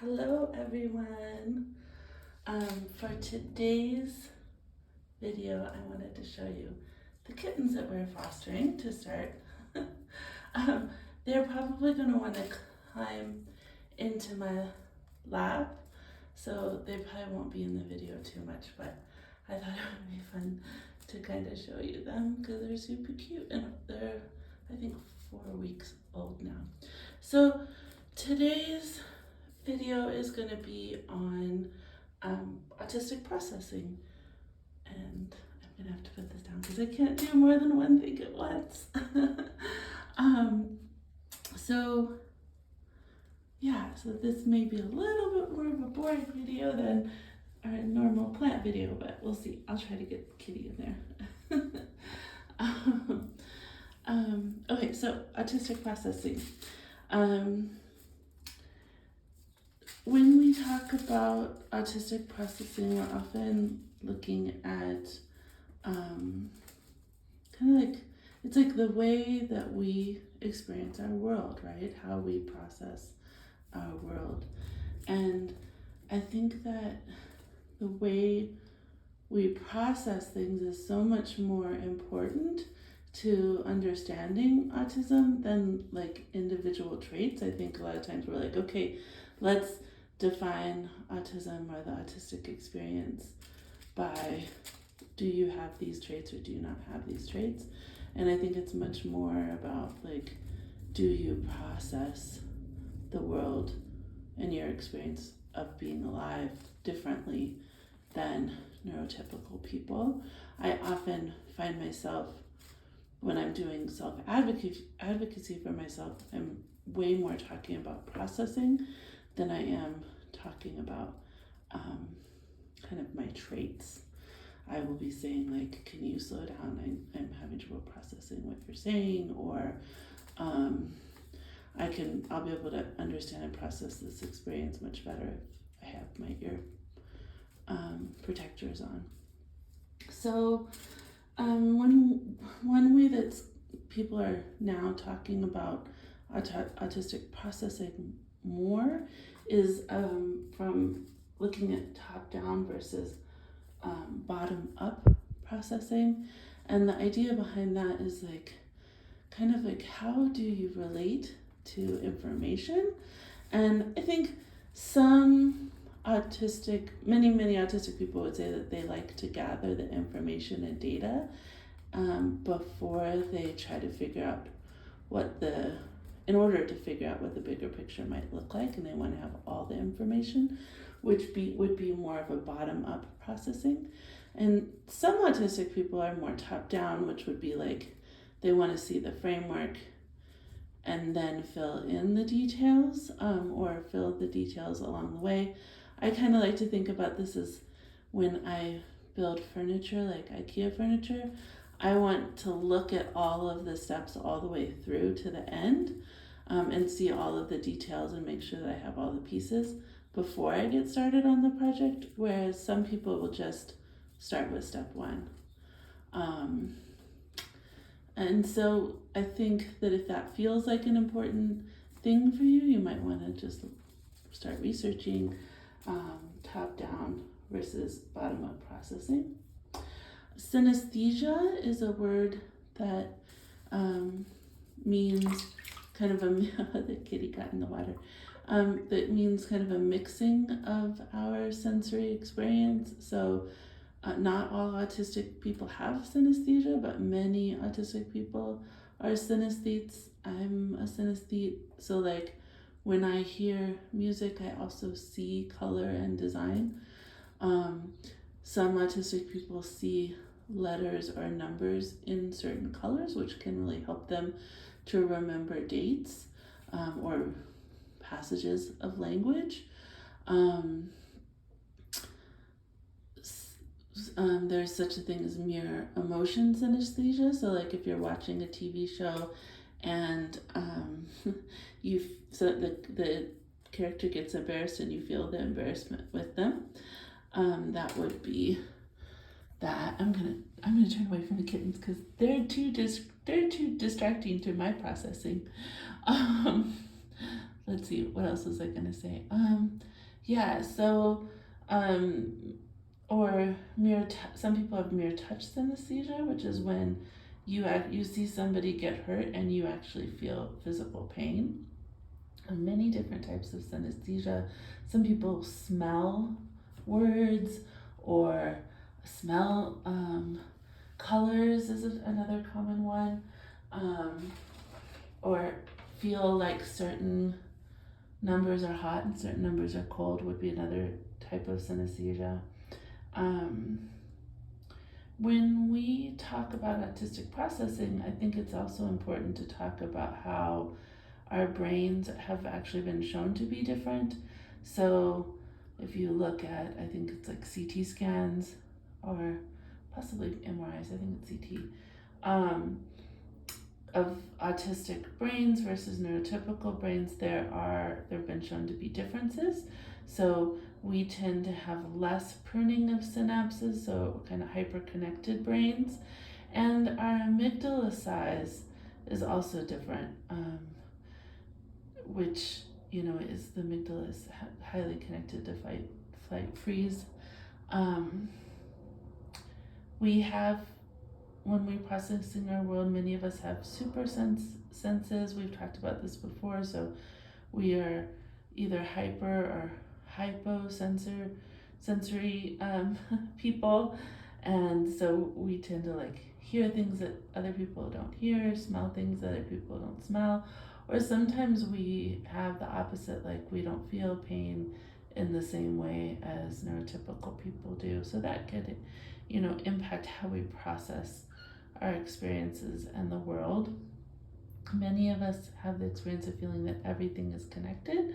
Hello everyone. For today's video, I wanted to show you the kittens that we're fostering to start. They're probably going to want to climb into my lap, so they probably won't be in the video too much, but I thought it would be fun to kind of show you them because they're super cute and they're, I think, 4 weeks old now. So today's video is going to be on autistic processing, and I'm going to have to put this down because I can't do more than one thing at once. So this may be a little bit more of a boring video than our normal plant video, but we'll see. I'll try to get Kitty in there. Okay, so autistic processing. When we talk about autistic processing, we're often looking at kind of like, it's like the way that we experience our world, right? How we process our world. And I think that the way we process things is so much more important to understanding autism than like individual traits. I think a lot of times we're like, okay, let's define autism or the autistic experience by, do you have these traits or do you not have these traits? And I think it's much more about like, do you process the world and your experience of being alive differently than neurotypical people? I often find myself, when I'm doing self-advocacy for myself, I'm way more talking about processing than I am talking about kind of my traits. I will be saying like, can you slow down? I'm having trouble processing what you're saying, or I'll be able to understand and process this experience much better if I have my ear protectors on. So one way that people are now talking about autistic processing more is from looking at top-down versus bottom-up processing. And the idea behind that is like, kind of like, how do you relate to information? And I think many autistic people would say that they like to gather the information and data before they try to figure out in order to figure out what the bigger picture might look like, and they want to have all the information, which would be more of a bottom-up processing. And some autistic people are more top-down, which would be like, they want to see the framework and then fill in the details, or fill the details along the way. I kind of like to think about this as when I build furniture, like IKEA furniture, I want to look at all of the steps all the way through to the end, and see all of the details and make sure that I have all the pieces before I get started on the project, whereas some people will just start with step one. And so I think that if that feels like an important thing for you, you might want to just start researching top-down versus bottom-up processing. Synesthesia is a word that means kind of the kitty got in the water. That means kind of a mixing of our sensory experience. So not all autistic people have synesthesia, but many autistic people are synesthetes. I'm a synesthete, so like when I hear music, I also see color and design. Some autistic people see letters or numbers in certain colors, which can really help them to remember dates or passages of language. There's such a thing as mirror emotion synesthesia. So like if you're watching a TV show and the character gets embarrassed and you feel the embarrassment with them, that would be that. I'm gonna turn away from the kittens because they're too distracting to my processing. let's see, what else was I gonna say? Yeah, so, um, or some people have mere touch synesthesia, which is when you see somebody get hurt and you actually feel physical pain. Many different types of synesthesia. Some people smell words or smell colors is another common one, um, or feel like certain numbers are hot and certain numbers are cold would be another type of synesthesia. Um, when we talk about autistic processing, I think it's also important to talk about how our brains have actually been shown to be different. So if you look at, I think it's like CT scans or possibly MRIs, I think it's CT, of autistic brains versus neurotypical brains, there have been shown to be differences. So we tend to have less pruning of synapses, so kind of hyperconnected brains, and our amygdala size is also different, which is the amygdala is highly connected to fight, flight, freeze. We have When we're processing our world, many of us have senses. We've talked about this before. So we are either hyper or sensory people, and so we tend to like hear things that other people don't hear, smell things that other people don't smell, or sometimes we have the opposite, like we don't feel pain in the same way as neurotypical people do. So that could, impact how we process our experiences and the world. Many of us have the experience of feeling that everything is connected.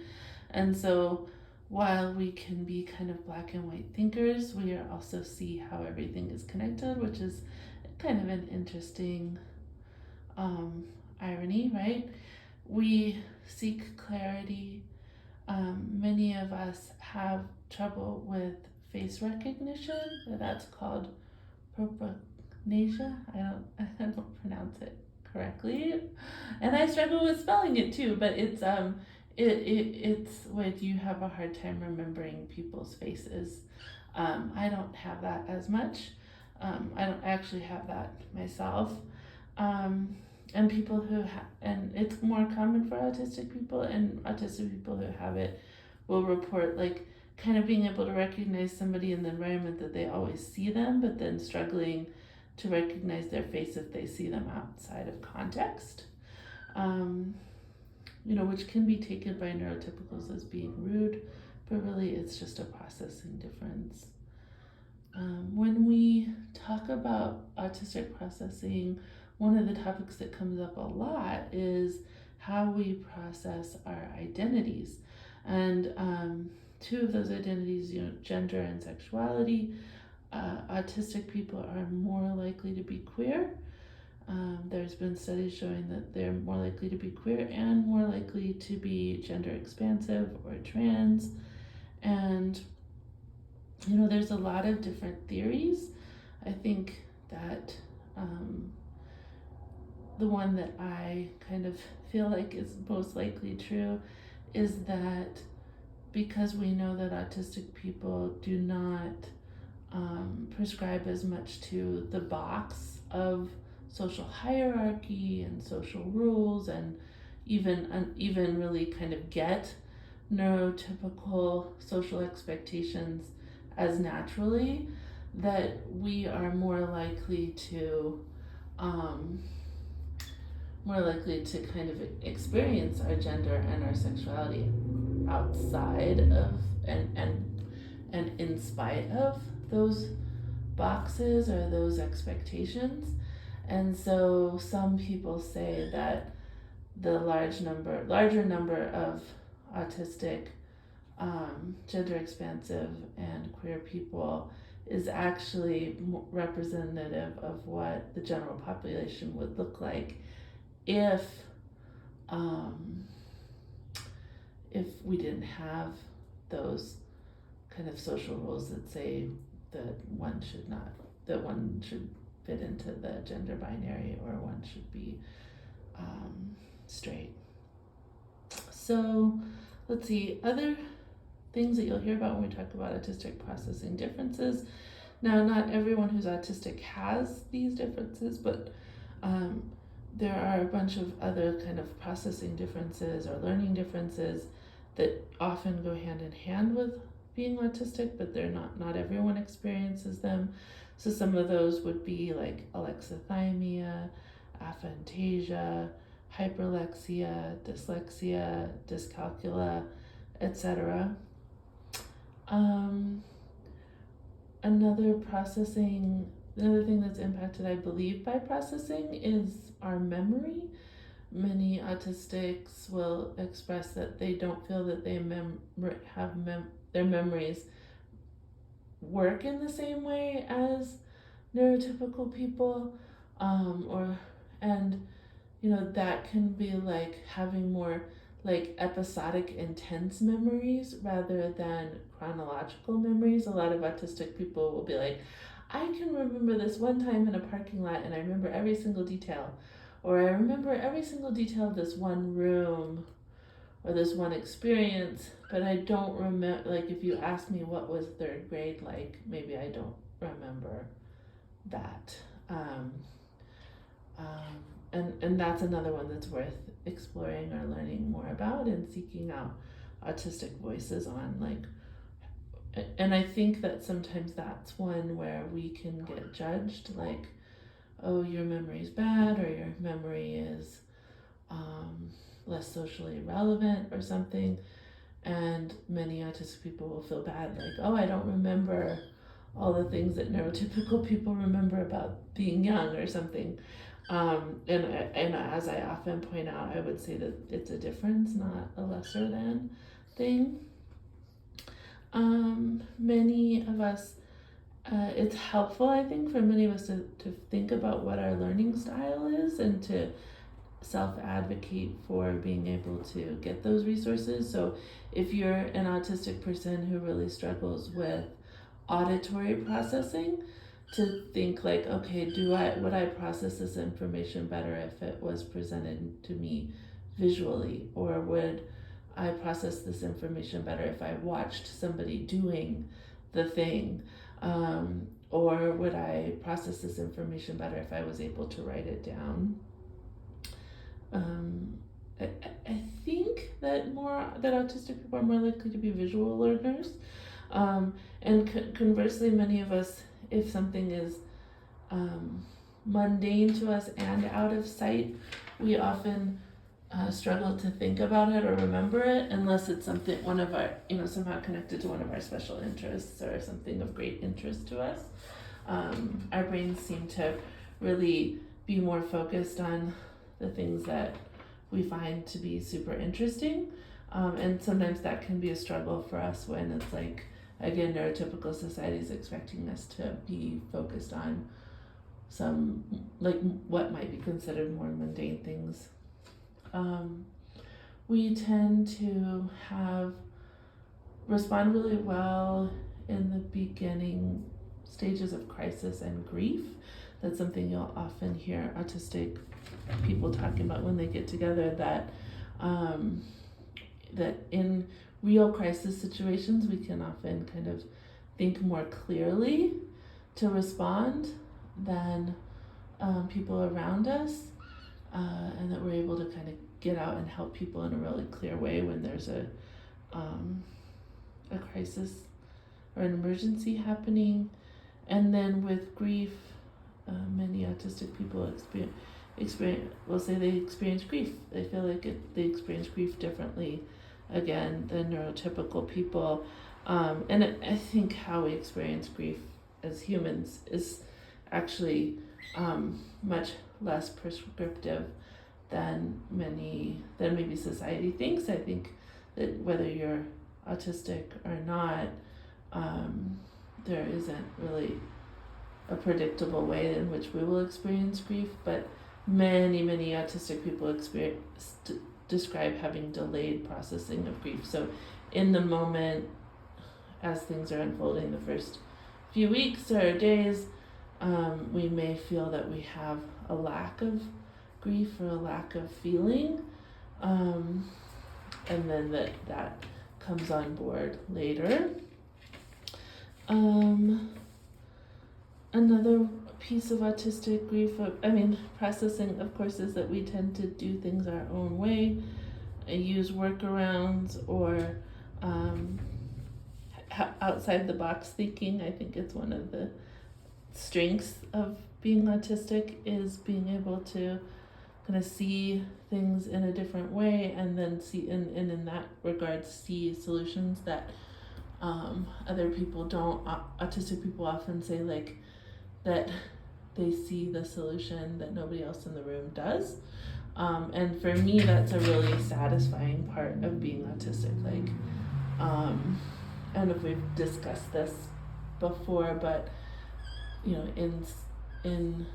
And so while we can be kind of black and white thinkers, we also see how everything is connected, which is kind of an interesting irony, right? We seek clarity. Many of us have trouble with face recognition, or that's called propagnasia. I don't pronounce it correctly, and I struggle with spelling it too. But it's when you have a hard time remembering people's faces. I don't have that as much. I don't actually have that myself. And people and it's more common for autistic people, and autistic people who have it will report like kind of being able to recognize somebody in the environment that they always see them, but then struggling to recognize their face if they see them outside of context. Which can be taken by neurotypicals as being rude, but really it's just a processing difference. When we talk about autistic processing, one of the topics that comes up a lot is how we process our identities. And two of those identities, gender and sexuality. Autistic people are more likely to be queer. There's been studies showing that they're more likely to be queer and more likely to be gender expansive or trans. And, there's a lot of different theories. I think that the one that I kind of feel like is most likely true is that because we know that autistic people do not prescribe as much to the box of social hierarchy and social rules, and even really kind of get neurotypical social expectations as naturally, that we are more likely to kind of experience our gender and our sexuality outside of and in spite of those boxes or those expectations. And so some people say that the larger number of autistic, gender expansive, and queer people is actually representative of what the general population would look like if we didn't have those kind of social rules that say that one should fit into the gender binary, or one should be straight. So let's see, other things that you'll hear about when we talk about autistic processing differences. Now, not everyone who's autistic has these differences, but um, there are a bunch of other kind of processing differences or learning differences that often go hand in hand with being autistic, but they're not everyone experiences them. So some of those would be like alexithymia, aphantasia, hyperlexia, dyslexia, dyscalculia, etc. Um, another thing that's impacted, I believe, by processing is our memory. Many autistics will express that they don't feel that they their memories work in the same way as neurotypical people, or and that can be like having more like episodic intense memories rather than chronological memories. A lot of autistic people will be like, I can remember this one time in a parking lot and I remember every single detail, or I remember every single detail of this one room or this one experience, but I don't remember. Like, if you ask me what was third grade like, maybe I don't remember that. um, um, and that's another one that's worth exploring or learning more about and seeking out autistic voices on. And I think that sometimes that's one where we can get judged, like, oh, your memory's bad, or your memory is less socially relevant or something. And many autistic people will feel bad, like, oh, I don't remember all the things that neurotypical people remember about being young or something. And as I often point out, I would say that it's a difference, not a lesser than thing. Many of us, it's helpful, I think, for many of us to think about what our learning style is and to self-advocate for being able to get those resources. So if you're an autistic person who really struggles with auditory processing, to think like, okay, would I process this information better if it was presented to me visually, or would I process this information better if I watched somebody doing the thing, or would I process this information better if I was able to write it down? um, I, I think that autistic people are more likely to be visual learners, and conversely, many of us, if something is mundane to us and out of sight, we often struggle to think about it or remember it unless it's something somehow connected to one of our special interests or something of great interest to us. Our brains seem to really be more focused on the things that we find to be super interesting, and sometimes that can be a struggle for us when it's like, again, neurotypical society is expecting us to be focused on some, like, what might be considered more mundane things. We tend to respond really well in the beginning stages of crisis and grief. That's something you'll often hear autistic people talking about when they get together, that that in real crisis situations we can often kind of think more clearly to respond than people around us, and that we're able to kind of get out and help people in a really clear way when there's a crisis or an emergency happening. And then with grief, many autistic people experience grief. They feel like they experience grief differently, again, than neurotypical people. And I think how we experience grief as humans is actually much less prescriptive than maybe society thinks. I think that whether you're autistic or not, there isn't really a predictable way in which we will experience grief, but many autistic people describe having delayed processing of grief. So in the moment, as things are unfolding, the first few weeks or days, we may feel that we have a lack of grief or a lack of feeling, and then that comes on board later. Another piece of autistic grief, processing, of course, is that we tend to do things our own way, use workarounds, or outside the box thinking. I think it's one of the strengths of being autistic, is being able to kind of see things in a different way, and then see, and in that regard, see solutions that other people don't. Autistic people often say like that they see the solution that nobody else in the room does. And for me, that's a really satisfying part of being autistic. Like, I don't know if we've discussed this before, but in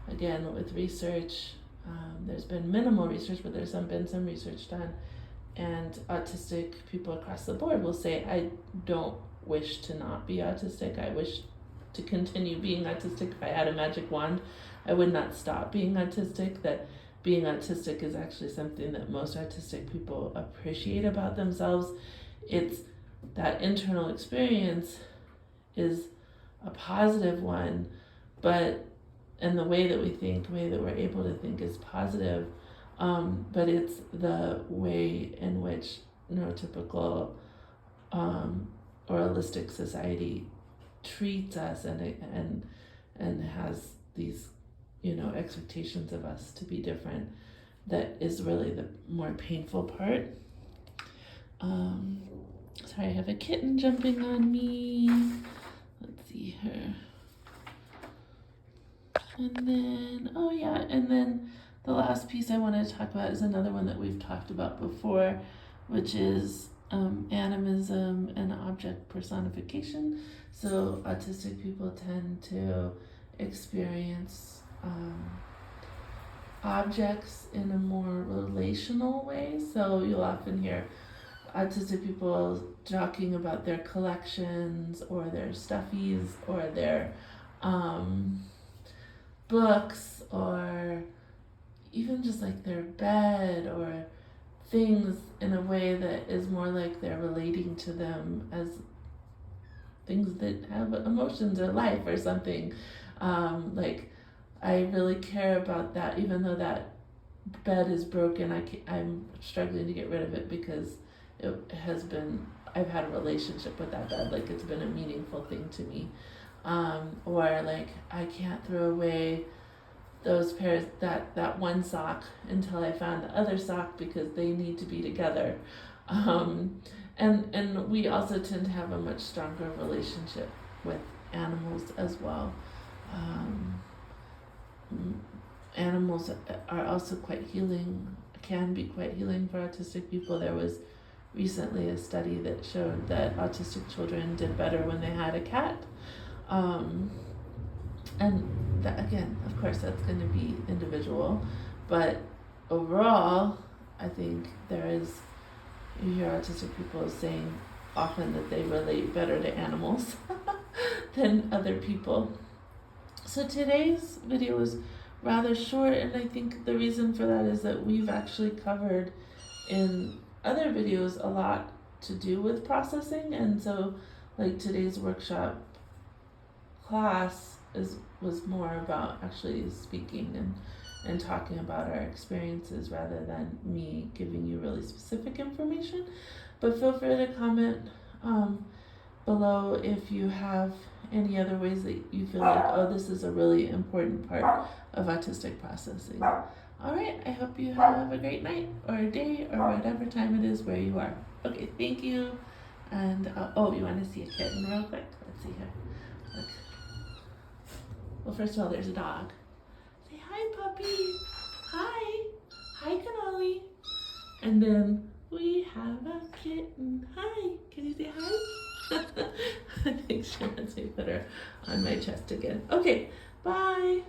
again with research, there's been minimal research, but there's been some research done, and autistic people across the board will say, I don't wish to not be autistic. I wish to continue being autistic. If I had a magic wand, I would not stop being autistic. That being autistic is actually something that most autistic people appreciate about themselves. It's that internal experience is a positive one, and the way that we think, the way that we're able to think is positive, but it's the way in which neurotypical or holistic society treats us and has these expectations of us to be different, that is really the more painful part. Sorry, I have a kitten jumping on me. Let's see her. And then the last piece I want to talk about is another one that we've talked about before, which is animism and object personification. So autistic people tend to experience objects in a more relational way. So you'll often hear autistic people talking about their collections or their stuffies or their books, or even just like their bed or things, in a way that is more like they're relating to them as things that have emotions or life or something. Like, I really care about that, even though that bed is broken. I'm struggling to get rid of it because I've had a relationship with that bed. Like, it's been a meaningful thing to me. Or like, I can't throw away those pairs, that one sock, until I found the other sock, because they need to be together. And we also tend to have a much stronger relationship with animals as well. Animals are also quite healing, can be quite healing for autistic people. There was recently a study that showed that autistic children did better when they had a cat. And that, again, of course, that's going to be individual, but overall, I think you hear autistic people saying often that they relate better to animals than other people. So today's video is rather short, and I think the reason for that is that we've actually covered in other videos a lot to do with processing, and so like today's workshop class was more about actually speaking and talking about our experiences rather than me giving you really specific information. But feel free to comment below if you have any other ways that you feel like, oh, this is a really important part of autistic processing. All right, I hope you have a great night or a day or whatever time it is where you are. Okay, thank you. And you want to see a kitten real quick? Let's see here. Look. Well, first of all, there's a dog. Say hi, puppy. Hi. Hi, Cannoli. And then we have a kitten. Hi. Can you say hi? I think she wants me to put her on my chest again. Okay, bye.